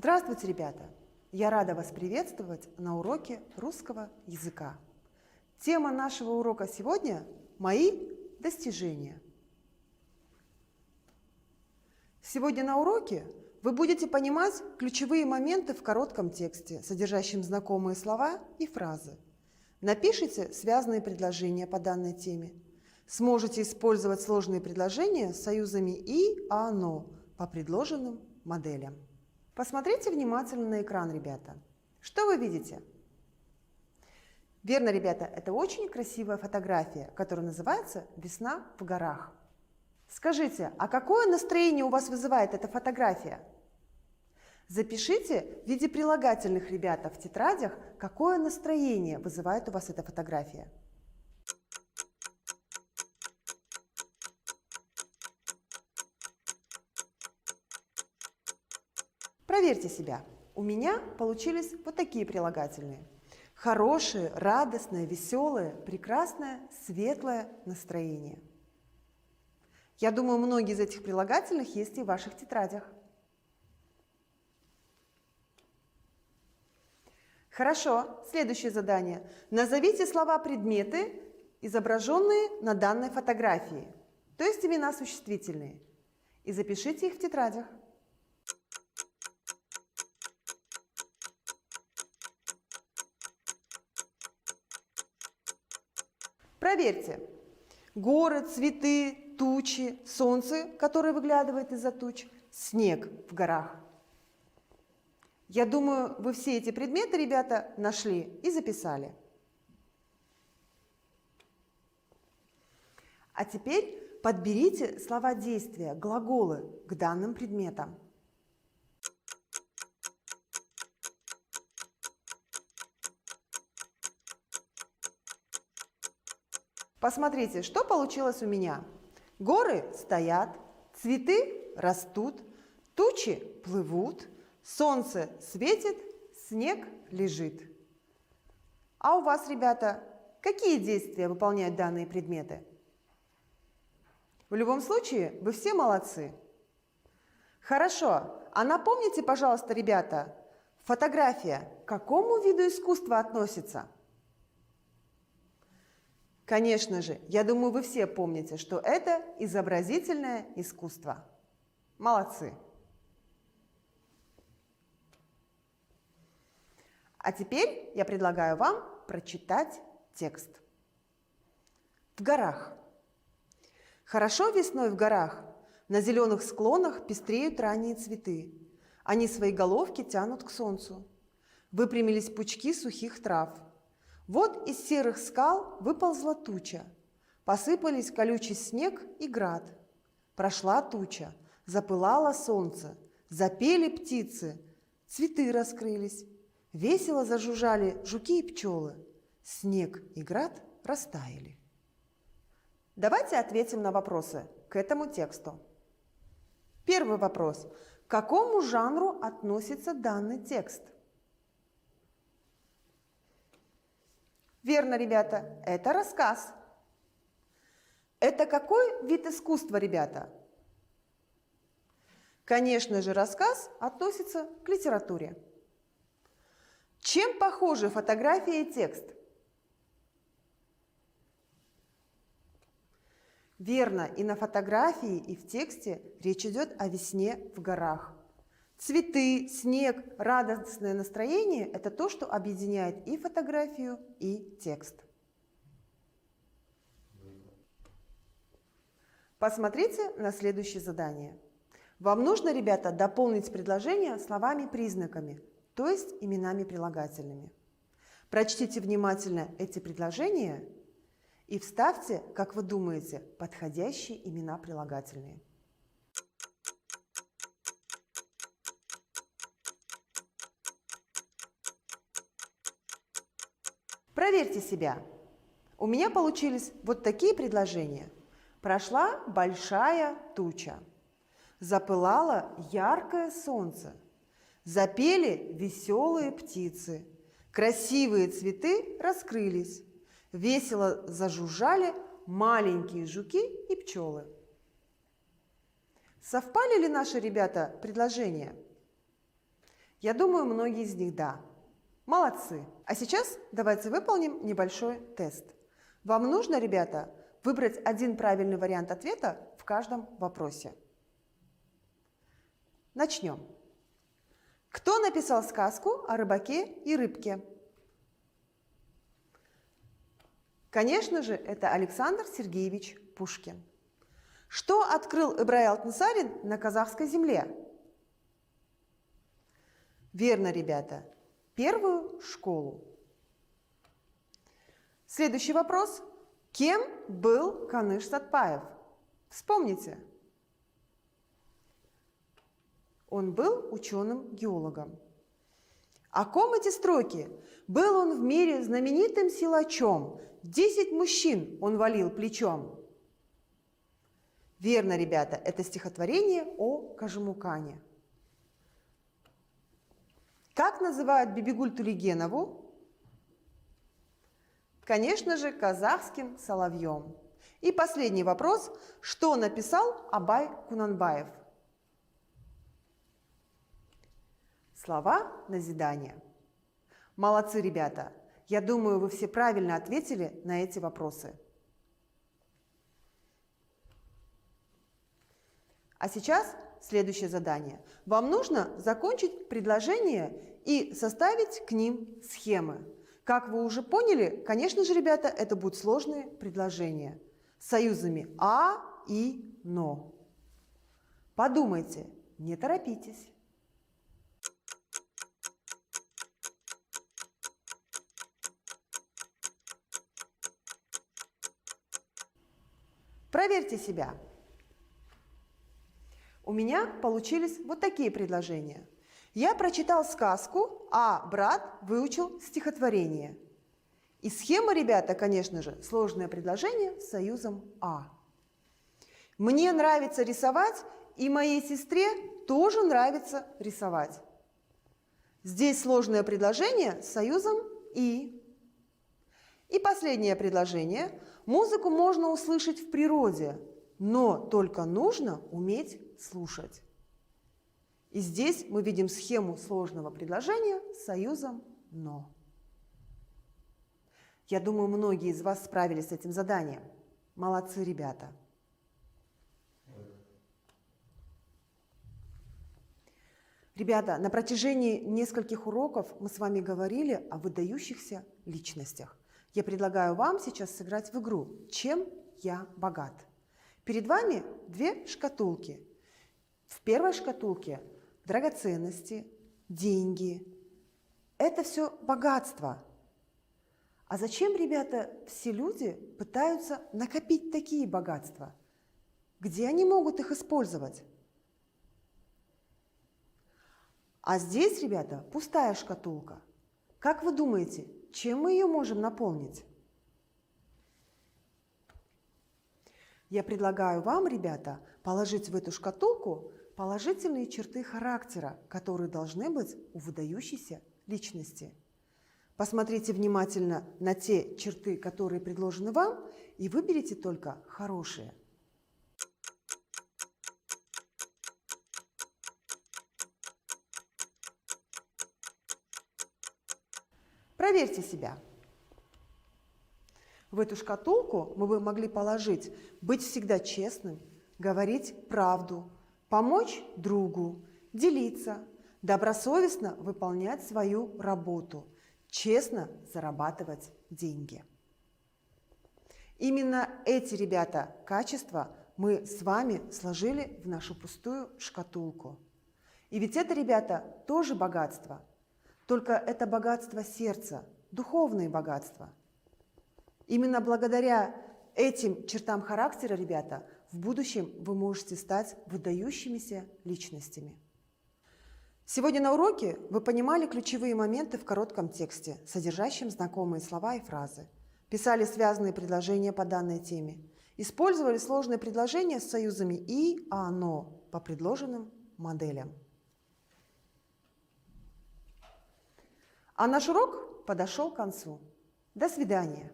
Здравствуйте, ребята! Я рада вас приветствовать на уроке русского языка. Тема нашего урока сегодня – «Мои достижения». Сегодня на уроке вы будете понимать ключевые моменты в коротком тексте, содержащем знакомые слова и фразы. Напишите связанные предложения по данной теме. Сможете использовать сложные предложения с союзами «и», «а», «но» по предложенным моделям. Посмотрите внимательно на экран, ребята. Что вы видите? Верно, ребята, это очень красивая фотография, которая называется «Весна в горах». Скажите, а какое настроение у вас вызывает эта фотография? Запишите в виде прилагательных, ребята, в тетрадях, какое настроение вызывает у вас эта фотография. Проверьте себя. У меня получились вот такие прилагательные. Хорошее, радостное, веселое, прекрасное, светлое настроение. Я думаю, многие из этих прилагательных есть и в ваших тетрадях. Хорошо, следующее задание. Назовите слова-предметы, изображенные на данной фотографии, то есть имена существительные, и запишите их в тетрадях. Проверьте. Горы, цветы, тучи, солнце, которое выглядывает из-за туч, снег в горах. Я думаю, вы все эти предметы, ребята, нашли и записали. А теперь подберите слова действия, глаголы к данным предметам. Посмотрите, что получилось у меня. Горы стоят, цветы растут, тучи плывут, солнце светит, снег лежит. А у вас, ребята, какие действия выполняют данные предметы? В любом случае, вы все молодцы. Хорошо, а напомните, пожалуйста, ребята, фотография к какому виду искусства относится? Конечно же, я думаю, вы все помните, что это изобразительное искусство. Молодцы! А теперь я предлагаю вам прочитать текст. В горах. Хорошо весной в горах. На зеленых склонах пестреют ранние цветы. Они свои головки тянут к солнцу. Выпрямились пучки сухих трав. Вот из серых скал выползла туча. Посыпались колючий снег и град. Прошла туча, запылало солнце, запели птицы, цветы раскрылись. Весело зажужжали жуки и пчелы. Снег и град растаяли. Давайте ответим на вопросы к этому тексту. Первый вопрос. К какому жанру относится данный текст? Верно, ребята, это рассказ. Это какой вид искусства, ребята? Конечно же, рассказ относится к литературе. Чем похожи фотография и текст? Верно, и на фотографии, и в тексте речь идет о весне в горах. Цветы, снег, радостное настроение – это то, что объединяет и фотографию, и текст. Посмотрите на следующее задание. Вам нужно, ребята, дополнить предложение словами-признаками, то есть именами-прилагательными. Прочтите внимательно эти предложения и вставьте, как вы думаете, подходящие имена прилагательные. Проверьте себя. У меня получились вот такие предложения. Прошла большая туча. Запылало яркое солнце. Запели веселые птицы. Красивые цветы раскрылись. Весело зажужжали маленькие жуки и пчелы. Совпали ли наши, ребята, предложения? Я думаю, многие из них да. Молодцы! А сейчас давайте выполним небольшой тест. Вам нужно, ребята, выбрать один правильный вариант ответа в каждом вопросе. Начнем. Кто написал сказку о рыбаке и рыбке? Конечно же, это Александр Сергеевич Пушкин. Что открыл Ибрай Алтынсарин на казахской земле? Верно, ребята, первую школу. Следующий вопрос. Кем был Каныш Сатпаев? Вспомните. Он был ученым-геологом. О ком эти строки? Был он в мире знаменитым силачом. 10 мужчин он валил плечом. Верно, ребята, это стихотворение о Кажемукане. Как называют Бибигуль Тулигенову? Конечно же, казахским соловьем. И последний вопрос. Что написал Абай Кунанбаев? Слова назидания. Молодцы, ребята! Я думаю, вы все правильно ответили на эти вопросы. А сейчас следующее задание. Вам нужно закончить предложения и составить к ним схемы. Как вы уже поняли, конечно же, ребята, это будут сложные предложения с союзами «а» и «но». Подумайте, не торопитесь. Проверьте себя. У меня получились вот такие предложения. Я прочитал сказку, а брат выучил стихотворение. И схема, ребята, конечно же, сложное предложение с союзом «а». Мне нравится рисовать, и моей сестре тоже нравится рисовать. Здесь сложное предложение с союзом «и». И последнее предложение. Музыку можно услышать в природе, но только нужно уметь слушать. И здесь мы видим схему сложного предложения с союзом «но». Я думаю, многие из вас справились с этим заданием. Молодцы, ребята! Ребята, на протяжении нескольких уроков мы с вами говорили о выдающихся личностях. Я предлагаю вам сейчас сыграть в игру «Чем я богат?». Перед вами две шкатулки. В первой шкатулке драгоценности, деньги. Это все богатство. А зачем, ребята, все люди пытаются накопить такие богатства? Где они могут их использовать? А здесь, ребята, пустая шкатулка. Как вы думаете, чем мы ее можем наполнить? Я предлагаю вам, ребята, положить в эту шкатулку положительные черты характера, которые должны быть у выдающейся личности. Посмотрите внимательно на те черты, которые предложены вам, и выберите только хорошие. Проверьте себя. В эту шкатулку мы бы могли положить быть всегда честным, говорить правду, помочь другу, делиться, добросовестно выполнять свою работу, честно зарабатывать деньги. Именно эти, ребята, качества мы с вами сложили в нашу пустую шкатулку. И ведь это, ребята, тоже богатство. Только это богатство сердца, духовные богатства. Именно благодаря этим чертам характера, ребята, в будущем вы можете стать выдающимися личностями. Сегодня на уроке вы понимали ключевые моменты в коротком тексте, содержащем знакомые слова и фразы, писали связанные предложения по данной теме, использовали сложные предложения с союзами «и», «а», «но» по предложенным моделям. А наш урок подошел к концу. До свидания!